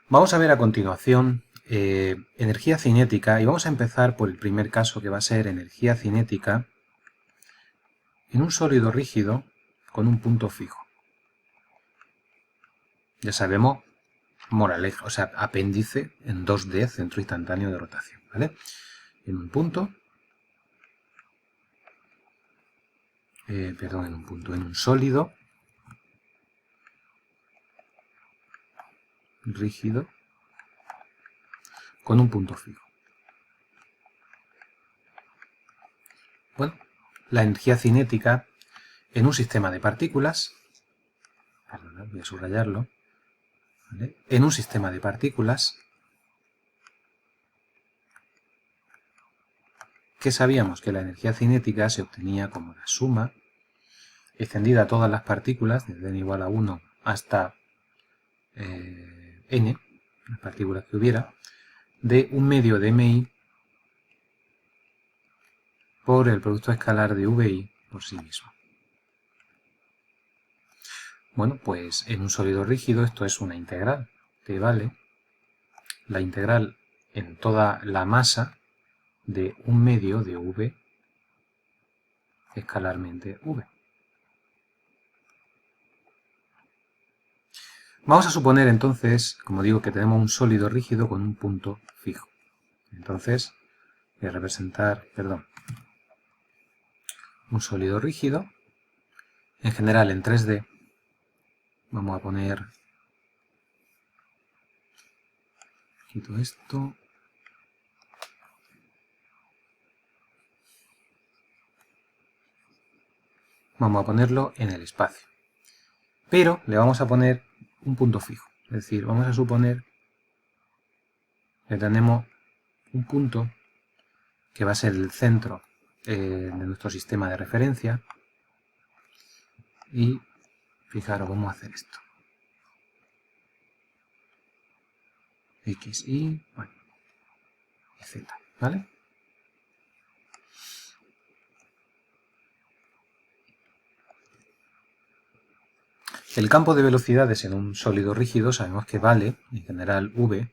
Vamos a ver a continuación energía cinética y vamos a empezar por el primer caso, que va a ser energía cinética en un sólido rígido con un punto fijo. Ya sabemos, moraleja, o sea, apéndice en 2D, centro instantáneo de rotación, ¿vale? En un punto, en un sólido rígido con un punto fijo. Bueno, la energía cinética en un sistema de partículas, perdón, voy a subrayarlo, ¿vale? En un sistema de partículas, que sabíamos que la energía cinética se obtenía como la suma extendida a todas las partículas, desde n igual a 1 hasta n, las partículas que hubiera, de un medio de mi por el producto escalar de vi por sí mismo. Bueno, pues en un sólido rígido esto es una integral, que vale la integral en toda la masa de un medio de v escalarmente v. Vamos a suponer entonces, como digo, que tenemos un sólido rígido con un punto fijo. Entonces, voy a representar, un sólido rígido, en general en 3D. Vamos a poner, quito esto, vamos a ponerlo en el espacio. Pero le vamos a poner un punto fijo, es decir, vamos a suponer que tenemos un punto que va a ser el centro de nuestro sistema de referencia. Y fijaros, vamos a hacer esto. X, Y, bueno, y Z, ¿vale? El campo de velocidades en un sólido rígido sabemos que vale, en general, v,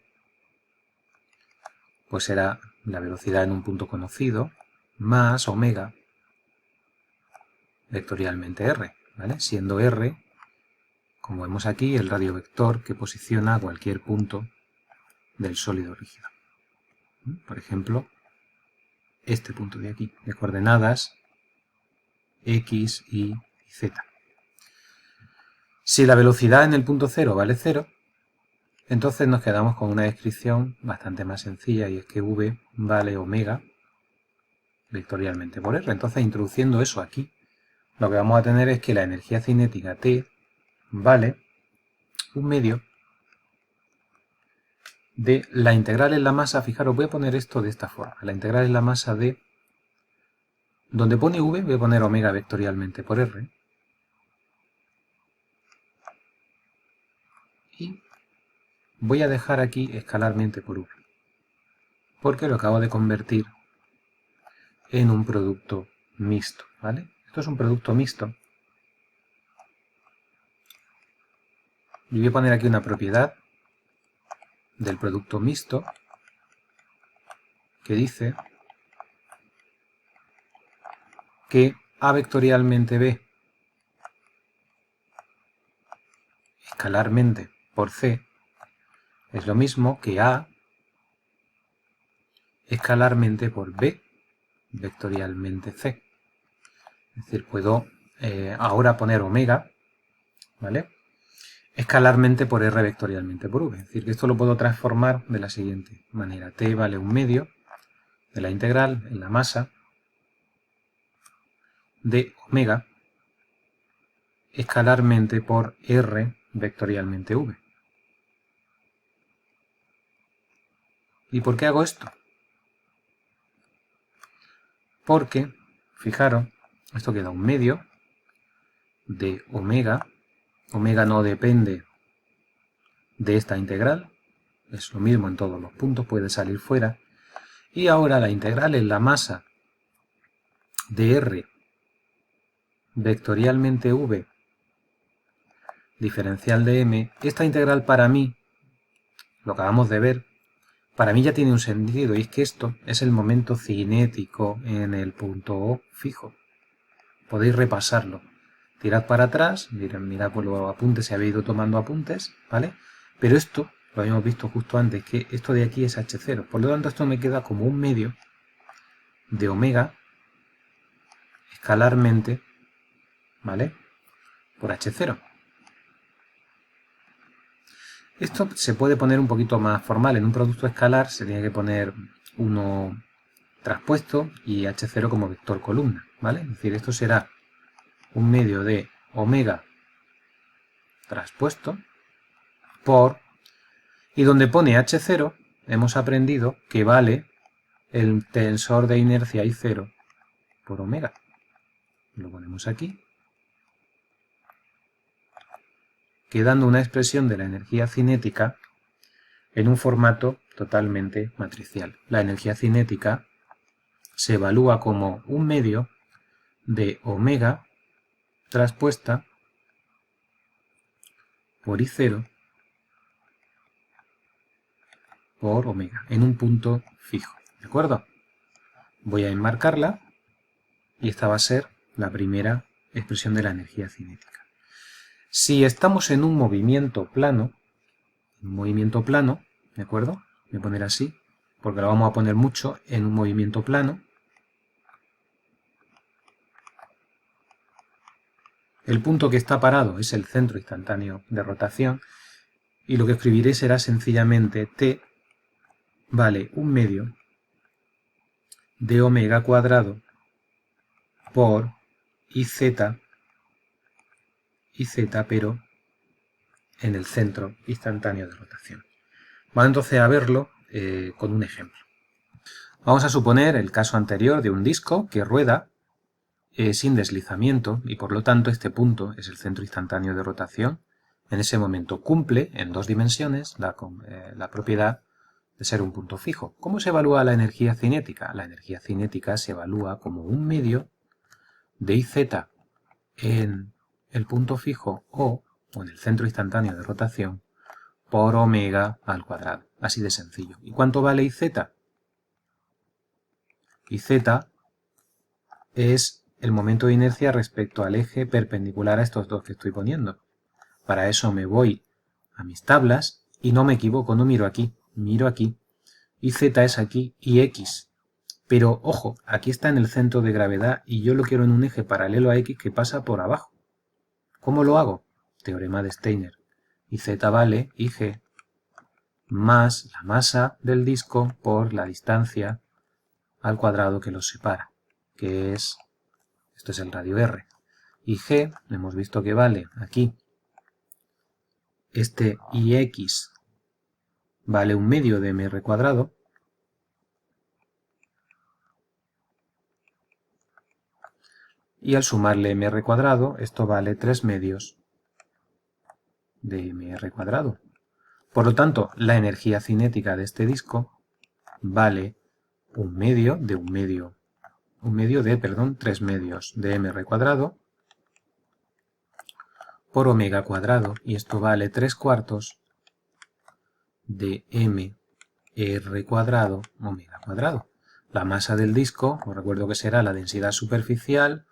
pues será la velocidad en un punto conocido, más omega, vectorialmente r, ¿vale? Siendo r, como vemos aquí, el radiovector que posiciona a cualquier punto del sólido rígido. Por ejemplo, este punto de aquí, de coordenadas x, y z. Si la velocidad en el punto 0 vale 0, entonces nos quedamos con una descripción bastante más sencilla, y es que v vale omega vectorialmente por r. Entonces, introduciendo eso aquí, lo que vamos a tener es que la energía cinética T vale un medio de la integral en la masa. Fijaros, voy a poner esto de esta forma. La integral en la masa de, donde pone v, voy a poner omega vectorialmente por r. Y voy a dejar aquí escalarmente por v, porque lo acabo de convertir en un producto mixto, ¿vale? Esto es un producto mixto. Y voy a poner aquí una propiedad del producto mixto que dice que A vectorialmente B escalarmente por C es lo mismo que A escalarmente por B vectorialmente C. Es decir, puedo ahora poner omega, ¿vale?, escalarmente por R vectorialmente por V. Es decir, que esto lo puedo transformar de la siguiente manera. T vale un medio de la integral en la masa de omega escalarmente por R vectorialmente V. ¿Y por qué hago esto? Porque, fijaros, esto queda un medio de omega. Omega no depende de esta integral, es lo mismo en todos los puntos, puede salir fuera. Y ahora la integral en la masa de R vectorialmente V diferencial de m, esta integral para mí lo acabamos de ver, para mí ya tiene un sentido, y es que esto es el momento cinético en el punto O fijo. Podéis repasarlo. Tirad para atrás, mirad por los apuntes si habéis ido tomando apuntes, ¿vale? Pero esto, lo habíamos visto justo antes, que esto de aquí es H0. Por lo tanto, esto me queda como un medio de omega escalarmente, ¿vale? Por H0. Esto se puede poner un poquito más formal. En un producto escalar se tiene que poner 1 traspuesto y H0 como vector columna, ¿vale? Es decir, esto será un medio de omega traspuesto por... Y donde pone H0 hemos aprendido que vale el tensor de inercia I0 por omega. Lo ponemos aquí, quedando una expresión de la energía cinética en un formato totalmente matricial. La energía cinética se evalúa como un medio de omega traspuesta por I0 por omega, en un punto fijo. ¿De acuerdo? Voy a enmarcarla y esta va a ser la primera expresión de la energía cinética. Si estamos en un movimiento plano, ¿de acuerdo? Voy a poner así, porque lo vamos a poner mucho en un movimiento plano. El punto que está parado es el centro instantáneo de rotación y lo que escribiré será sencillamente t vale un medio de omega cuadrado por iz, pero en el centro instantáneo de rotación. Vamos entonces a verlo con un ejemplo. Vamos a suponer el caso anterior de un disco que rueda sin deslizamiento y por lo tanto este punto es el centro instantáneo de rotación. En ese momento cumple en 2 dimensiones la propiedad de ser un punto fijo. ¿Cómo se evalúa la energía cinética? La energía cinética se evalúa como un medio de Iz en el punto fijo o en el centro instantáneo de rotación por omega al cuadrado. Así de sencillo. ¿Y cuánto vale Iz? Iz es el momento de inercia respecto al eje perpendicular a estos dos que estoy poniendo. Para eso me voy a mis tablas y no me equivoco, no miro aquí, miro aquí. Y z es aquí y x. Pero, ojo, aquí está en el centro de gravedad y yo lo quiero en un eje paralelo a x que pasa por abajo. ¿Cómo lo hago? Teorema de Steiner. Y z vale IG más la masa del disco por la distancia al cuadrado que los separa, que es, esto es el radio R. Y G, hemos visto que vale aquí, este IX vale un medio de mr cuadrado, y al sumarle mr cuadrado, esto vale 3 medios de mr cuadrado. Por lo tanto, la energía cinética de este disco vale un medio de 3 medios de mr cuadrado por omega cuadrado, y esto vale 3/4 de mr cuadrado omega cuadrado. La masa del disco, os recuerdo que será la densidad superficial,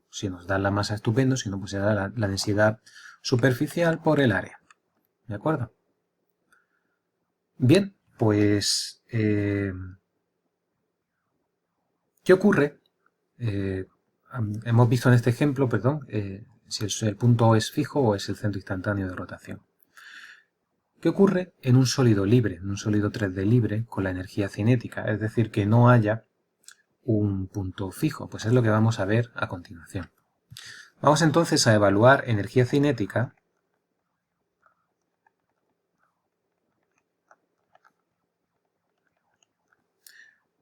si nos dan la masa estupendo, si no pues será la densidad superficial por el área. ¿De acuerdo? Bien, pues ¿qué ocurre? Hemos visto en este ejemplo, si el punto O es fijo o es el centro instantáneo de rotación. ¿Qué ocurre en un sólido libre, en un sólido 3D libre con la energía cinética? Es decir, que no haya un punto fijo. Pues es lo que vamos a ver a continuación. Vamos entonces a evaluar energía cinética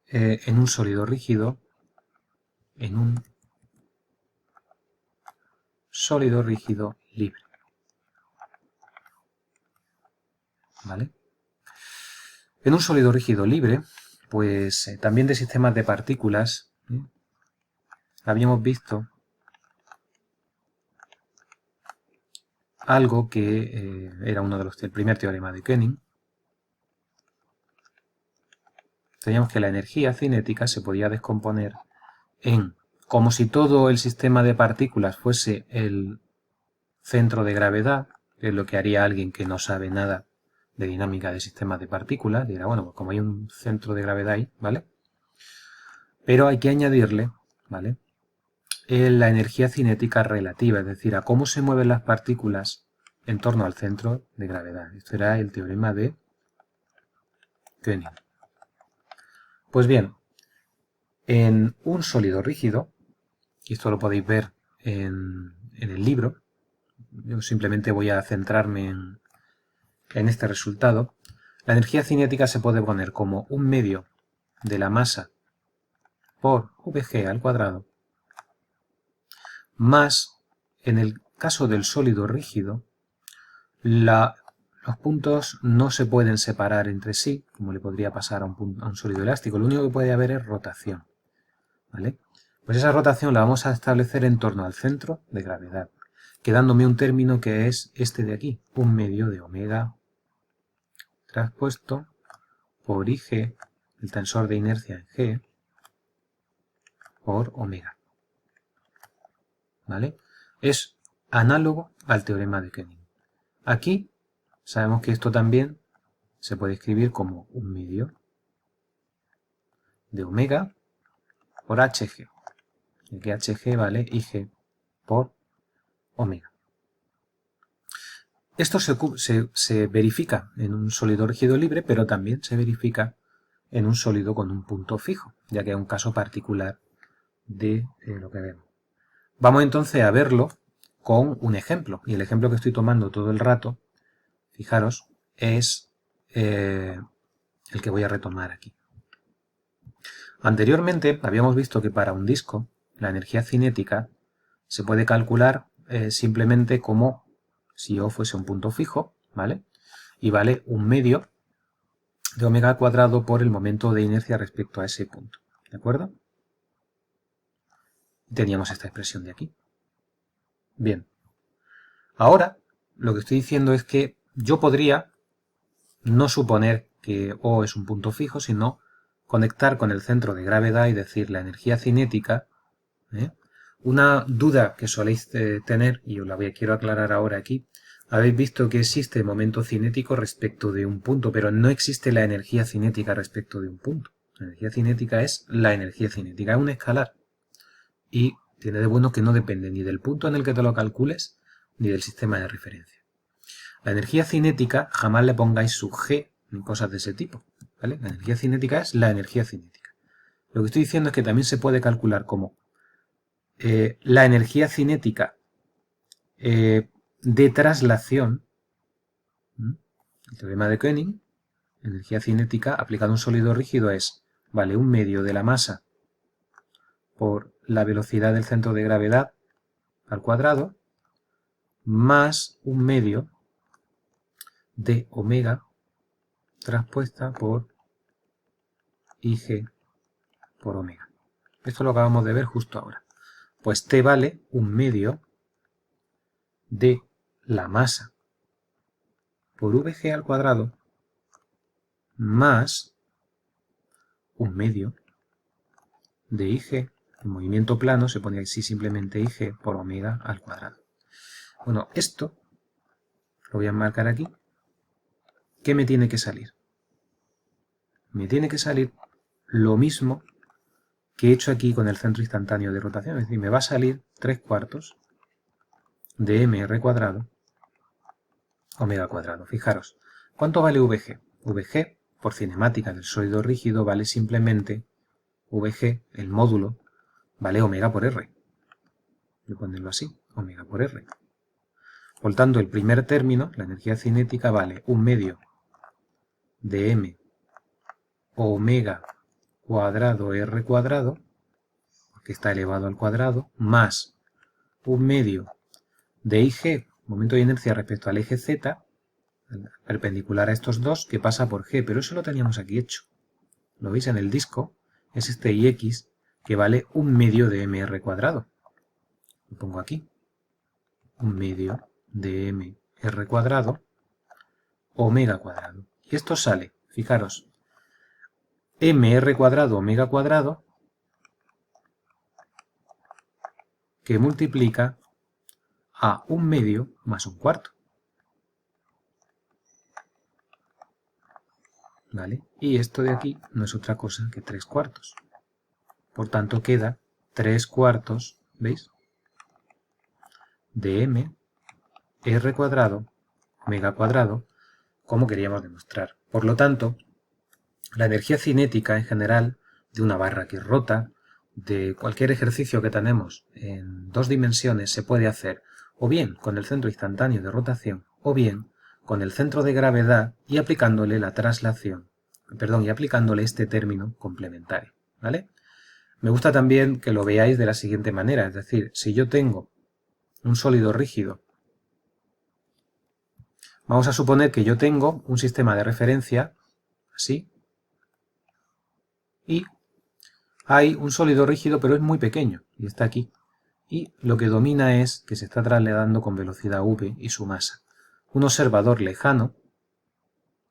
en un sólido rígido, libre. ¿Vale? En un sólido rígido libre, pues también de sistemas de partículas, habíamos visto algo que era el primer teorema de Koenig, teníamos que la energía cinética se podía descomponer en, como si todo el sistema de partículas fuese el centro de gravedad, que es lo que haría alguien que no sabe nada de dinámica de sistemas de partículas, dirá, bueno, pues como hay un centro de gravedad ahí, ¿vale? Pero hay que añadirle, ¿vale?, la energía cinética relativa, es decir, a cómo se mueven las partículas en torno al centro de gravedad. Esto era el teorema de Koenig. Pues bien, en un sólido rígido, y esto lo podéis ver en el libro, yo simplemente voy a centrarme en este resultado, la energía cinética se puede poner como un medio de la masa por Vg al cuadrado, más, en el caso del sólido rígido, los puntos no se pueden separar entre sí, como le podría pasar a un sólido elástico. Lo único que puede haber es rotación, ¿vale? Pues esa rotación la vamos a establecer en torno al centro de gravedad, quedándome un término que es este de aquí, un medio de omega traspuesto por IG, el tensor de inercia en G, por omega, ¿vale? Es análogo al teorema de Koenig. Aquí sabemos que esto también se puede escribir como un medio de omega por Hg, ya que Hg vale Ig por omega. Esto se verifica en un sólido rígido libre, pero también se verifica en un sólido con un punto fijo, ya que es un caso particular de lo que vemos. Vamos entonces a verlo con un ejemplo, y el ejemplo que estoy tomando todo el rato, fijaros, es el que voy a retomar aquí. Anteriormente habíamos visto que para un disco la energía cinética se puede calcular simplemente como si O fuese un punto fijo, ¿vale? Y vale un medio de omega al cuadrado por el momento de inercia respecto a ese punto, ¿de acuerdo? Teníamos esta expresión de aquí. Bien, ahora lo que estoy diciendo es que yo podría no suponer que O es un punto fijo, sino conectar con el centro de gravedad y decir la energía cinética, Una duda que soléis tener, y os la quiero aclarar ahora aquí, habéis visto que existe momento cinético respecto de un punto, pero no existe la energía cinética respecto de un punto. La energía cinética es la energía cinética, es un escalar. Y tiene de bueno que no depende ni del punto en el que te lo calcules, ni del sistema de referencia. La energía cinética, jamás le pongáis su G ni cosas de ese tipo, ¿vale? La energía cinética es la energía cinética. Lo que estoy diciendo es que también se puede calcular como la energía cinética de traslación, el teorema de Koenig, energía cinética aplicada a un sólido rígido es, vale, un medio de la masa por la velocidad del centro de gravedad al cuadrado, más un medio de omega traspuesta por Ig por omega. Esto lo acabamos de ver justo ahora. Pues T vale un medio de la masa por Vg al cuadrado más un medio de Ig, el movimiento plano se pone así simplemente Ig por omega al cuadrado. Bueno, esto lo voy a marcar aquí. ¿Qué me tiene que salir? Me tiene que salir lo mismo que he hecho aquí con el centro instantáneo de rotación, es decir, me va a salir 3/4 de mr cuadrado omega cuadrado. Fijaros, ¿cuánto vale Vg? Vg, por cinemática del sólido rígido, vale simplemente Vg, el módulo, vale omega por r. Voy a ponerlo así, omega por r. Por tanto, el primer término, la energía cinética, vale un medio de m omega cuadrado r cuadrado, porque está elevado al cuadrado, más un medio de Ig, momento de inercia respecto al eje z, perpendicular a estos dos, que pasa por G, pero eso lo teníamos aquí hecho. ¿Lo veis en el disco? Es este Ix, que vale un medio de mr cuadrado. Lo pongo aquí. Un medio de mr cuadrado omega cuadrado. Y esto sale, fijaros, mr cuadrado omega cuadrado que multiplica a 1/2 más 1/4. ¿Vale? Y esto de aquí no es otra cosa que 3/4. Por tanto queda 3/4, ¿veis? De m r cuadrado omega cuadrado, como queríamos demostrar. Por lo tanto, la energía cinética en general de una barra que rota, de cualquier ejercicio que tenemos en 2 dimensiones, se puede hacer o bien con el centro instantáneo de rotación o bien con el centro de gravedad y aplicándole la traslación, y aplicándole este término complementario, ¿vale? Me gusta también que lo veáis de la siguiente manera, es decir, si yo tengo un sólido rígido, vamos a suponer que yo tengo un sistema de referencia, así, y hay un sólido rígido, pero es muy pequeño, y está aquí. Y lo que domina es que se está trasladando con velocidad v y su masa. Un observador lejano,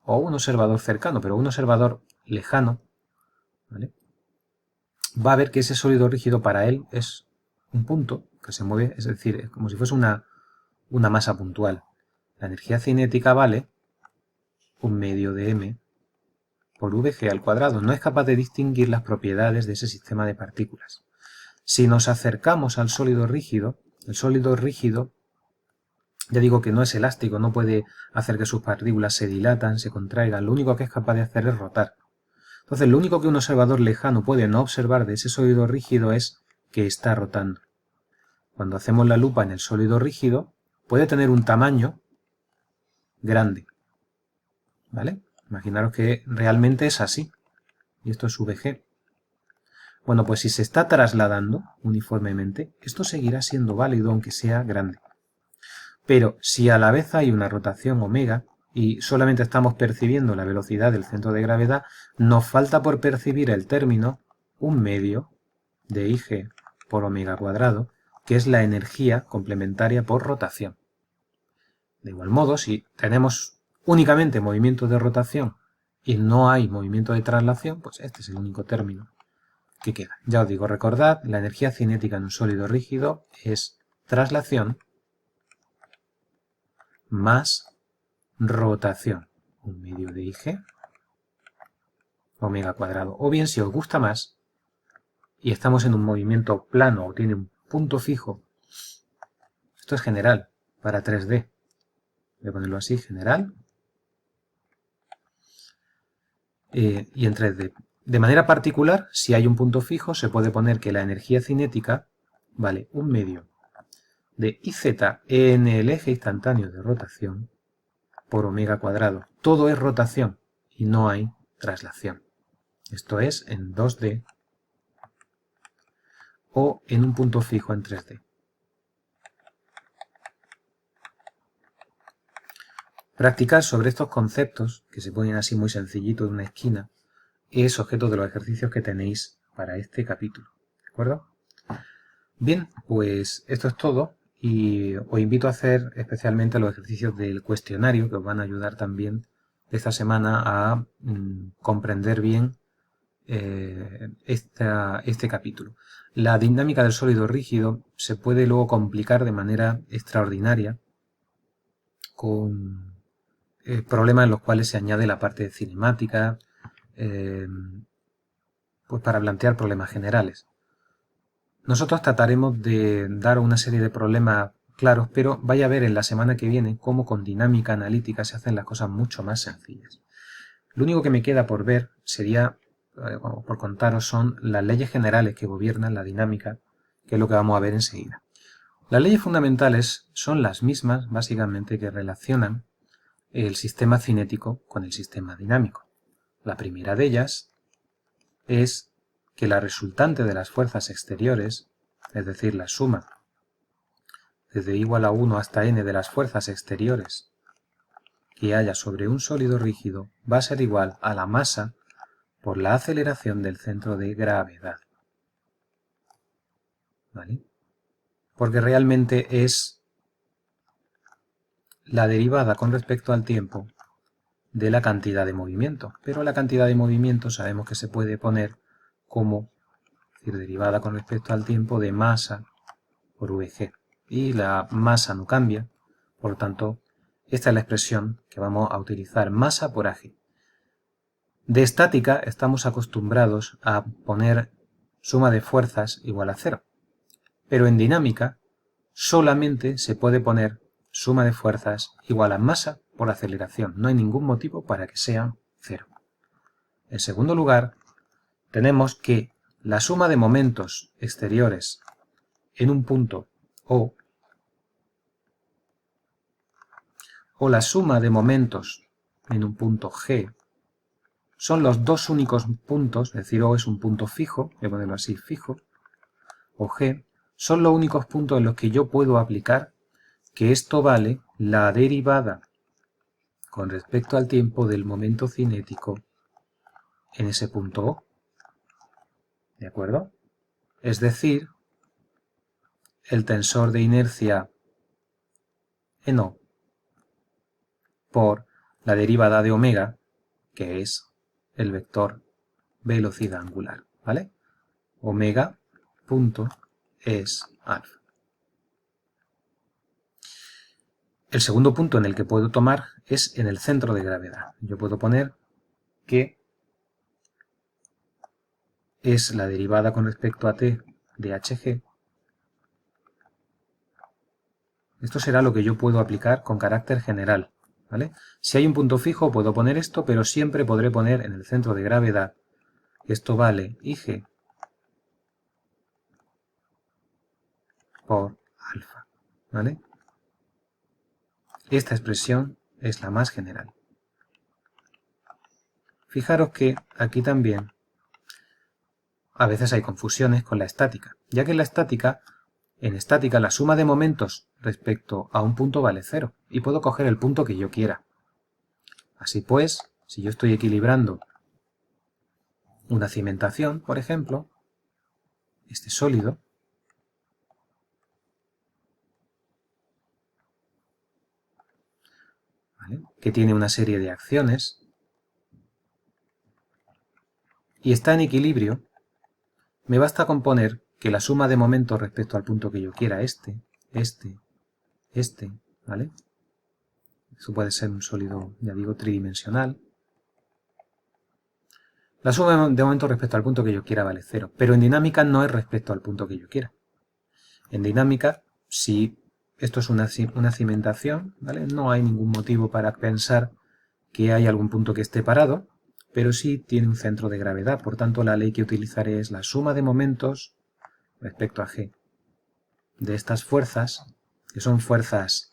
o un observador cercano, pero un observador lejano, ¿vale?, va a ver que ese sólido rígido para él es un punto que se mueve, es decir, es como si fuese una masa puntual. La energía cinética vale 1/2 de m por vg al cuadrado. No es capaz de distinguir las propiedades de ese sistema de partículas. Si nos acercamos al sólido rígido, el sólido rígido, ya digo que no es elástico, no puede hacer que sus partículas se dilatan, se contraigan, lo único que es capaz de hacer es rotar. Entonces, lo único que un observador lejano puede no observar de ese sólido rígido es que está rotando. Cuando hacemos la lupa en el sólido rígido, puede tener un tamaño grande, ¿vale? Imaginaros que realmente es así, y esto es VG. Bueno, pues si se está trasladando uniformemente, esto seguirá siendo válido aunque sea grande. Pero si a la vez hay una rotación omega y solamente estamos percibiendo la velocidad del centro de gravedad, nos falta por percibir el término 1/2 de IG por omega cuadrado, que es la energía complementaria por rotación. De igual modo, si tenemos únicamente movimiento de rotación y no hay movimiento de traslación, pues este es el único término que queda. Ya os digo, recordad, la energía cinética en un sólido rígido es traslación más rotación, 1/2 de IG omega cuadrado. O bien, si os gusta más y estamos en un movimiento plano o tiene un punto fijo, esto es general para 3D. Voy a ponerlo así, general, y en 3D. De manera particular, si hay un punto fijo, se puede poner que la energía cinética vale 1/2 de IZ en el eje instantáneo de rotación por omega cuadrado. Todo es rotación y no hay traslación. Esto es en 2D o en un punto fijo en 3D. Practicar sobre estos conceptos, que se ponen así muy sencillitos en una esquina, es objeto de los ejercicios que tenéis para este capítulo. ¿De acuerdo? Bien, pues esto es todo y os invito a hacer especialmente los ejercicios del cuestionario que os van a ayudar también esta semana a comprender bien este capítulo. La dinámica del sólido rígido se puede luego complicar de manera extraordinaria con problemas en los cuales se añade la parte cinemática, pues para plantear problemas generales. Nosotros trataremos de dar una serie de problemas claros, pero vaya a ver en la semana que viene cómo con dinámica analítica se hacen las cosas mucho más sencillas. Lo único que me queda por ver sería, por contaros, son las leyes generales que gobiernan la dinámica, que es lo que vamos a ver enseguida. Las leyes fundamentales son las mismas, básicamente, que relacionan el sistema cinético con el sistema dinámico. La primera de ellas es que la resultante de las fuerzas exteriores, es decir, la suma desde igual a 1 hasta n de las fuerzas exteriores que haya sobre un sólido rígido, va a ser igual a la masa por la aceleración del centro de gravedad. ¿Vale? Porque realmente es la derivada con respecto al tiempo de la cantidad de movimiento. Pero la cantidad de movimiento sabemos que se puede poner como, es decir, derivada con respecto al tiempo de masa por VG. Y la masa no cambia, por lo tanto, esta es la expresión que vamos a utilizar, masa por AG. De estática estamos acostumbrados a poner suma de fuerzas igual a 0, pero en dinámica solamente se puede poner suma de fuerzas igual a masa por aceleración. No hay ningún motivo para que sea 0. En segundo lugar, tenemos que la suma de momentos exteriores en un punto O la suma de momentos en un punto G son los dos únicos puntos, es decir, O es un punto fijo, voy a ponerlo así, fijo, o G, son los únicos puntos en los que yo puedo aplicar que esto vale la derivada con respecto al tiempo del momento cinético en ese punto O. ¿De acuerdo? Es decir, el tensor de inercia en O por la derivada de omega, que es el vector velocidad angular, ¿vale? Omega punto es alfa. El segundo punto en el que puedo tomar es en el centro de gravedad. Yo puedo poner que es la derivada con respecto a t de hg. Esto será lo que yo puedo aplicar con carácter general, ¿vale? Si hay un punto fijo puedo poner esto, pero siempre podré poner en el centro de gravedad que esto vale Ig por alfa, ¿vale? Esta expresión es la más general. Fijaros que aquí también a veces hay confusiones con la estática, ya que en estática la suma de momentos respecto a un punto vale 0 y puedo coger el punto que yo quiera. Así pues, si yo estoy equilibrando una cimentación, por ejemplo, este sólido, ¿vale?, que tiene una serie de acciones y está en equilibrio, me basta con poner que la suma de momentos respecto al punto que yo quiera, este, ¿vale? Eso puede ser un sólido, ya digo, tridimensional. La suma de momentos respecto al punto que yo quiera vale 0, pero en dinámica no es respecto al punto que yo quiera. En dinámica, si esto es una cimentación, ¿vale?, no hay ningún motivo para pensar que hay algún punto que esté parado, pero sí tiene un centro de gravedad. Por tanto, la ley que utilizaré es la suma de momentos respecto a G de estas fuerzas, que son fuerzas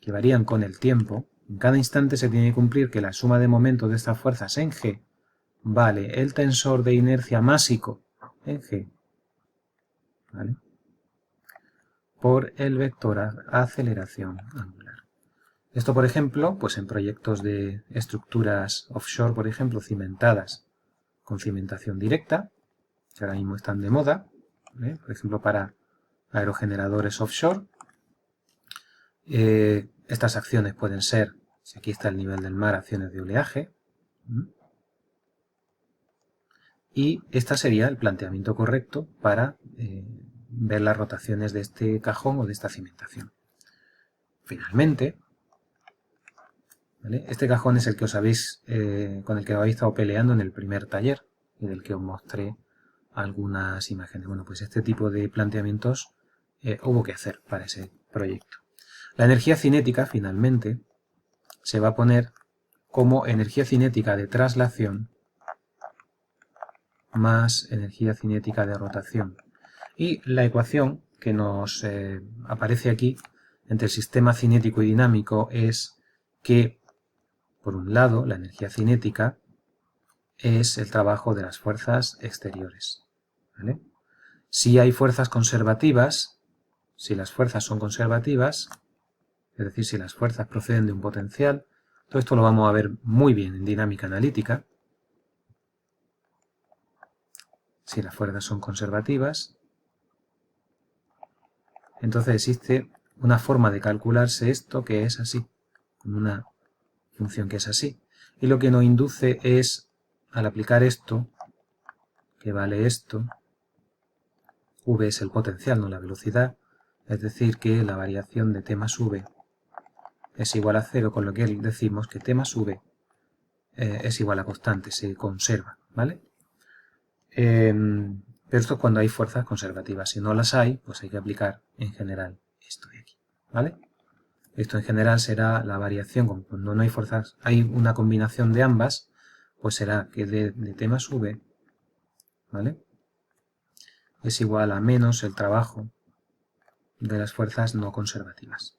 que varían con el tiempo. En cada instante se tiene que cumplir que la suma de momentos de estas fuerzas en G vale el tensor de inercia másico en G, ¿vale?, por el vector aceleración angular. Esto, por ejemplo, pues en proyectos de estructuras offshore, por ejemplo, cimentadas con cimentación directa, que ahora mismo están de moda, ¿eh?, por ejemplo, para aerogeneradores offshore. Estas acciones pueden ser, si aquí está el nivel del mar, acciones de oleaje. Y este sería el planteamiento correcto para ver las rotaciones de este cajón o de esta cimentación. Finalmente, ¿vale?, este cajón es el que os habéis, con el que habéis estado peleando en el primer taller y del que os mostré algunas imágenes. Bueno, pues este tipo de planteamientos hubo que hacer para ese proyecto. La energía cinética, finalmente, se va a poner como energía cinética de traslación más energía cinética de rotación. Y la ecuación que nos aparece aquí entre el sistema cinético y dinámico es que, por un lado, la energía cinética es el trabajo de las fuerzas exteriores, ¿vale? Si hay fuerzas conservativas, si las fuerzas son conservativas, es decir, si las fuerzas proceden de un potencial, todo esto lo vamos a ver muy bien en dinámica analítica. Si las fuerzas son conservativas, entonces existe una forma de calcularse esto que es así, con una función que es así. Y lo que nos induce es, al aplicar esto, que vale esto, v es el potencial, no la velocidad, es decir, que la variación de t más v es igual a 0, con lo que decimos que t más v es igual a constante, se conserva, ¿vale? Pero esto es cuando hay fuerzas conservativas. Si no las hay, pues hay que aplicar en general esto de aquí, ¿vale? Esto en general será la variación, cuando no hay fuerzas, hay una combinación de ambas, pues será que de t más v, ¿vale?, es igual a menos el trabajo de las fuerzas no conservativas.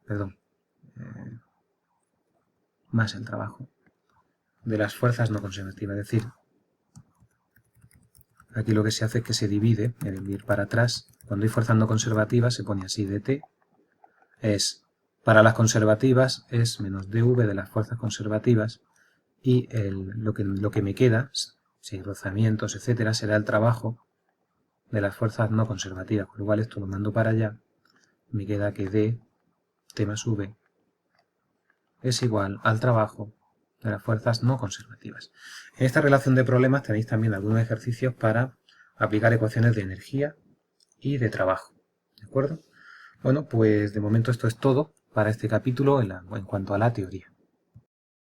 Perdón. Más el trabajo de las fuerzas no conservativas. Es decir, aquí lo que se hace es que se divide, el dividir para atrás. Cuando hay fuerzas no conservativas se pone así, dt es, para las conservativas, es menos dv de las fuerzas conservativas, y lo que me queda, si hay rozamientos, etcétera, será el trabajo de las fuerzas no conservativas. Por lo cual esto lo mando para allá, me queda que dt más v es igual al trabajo de las fuerzas no conservativas. En esta relación de problemas tenéis también algunos ejercicios para aplicar ecuaciones de energía y de trabajo, ¿de acuerdo? Bueno, pues de momento esto es todo para este capítulo en cuanto a la teoría.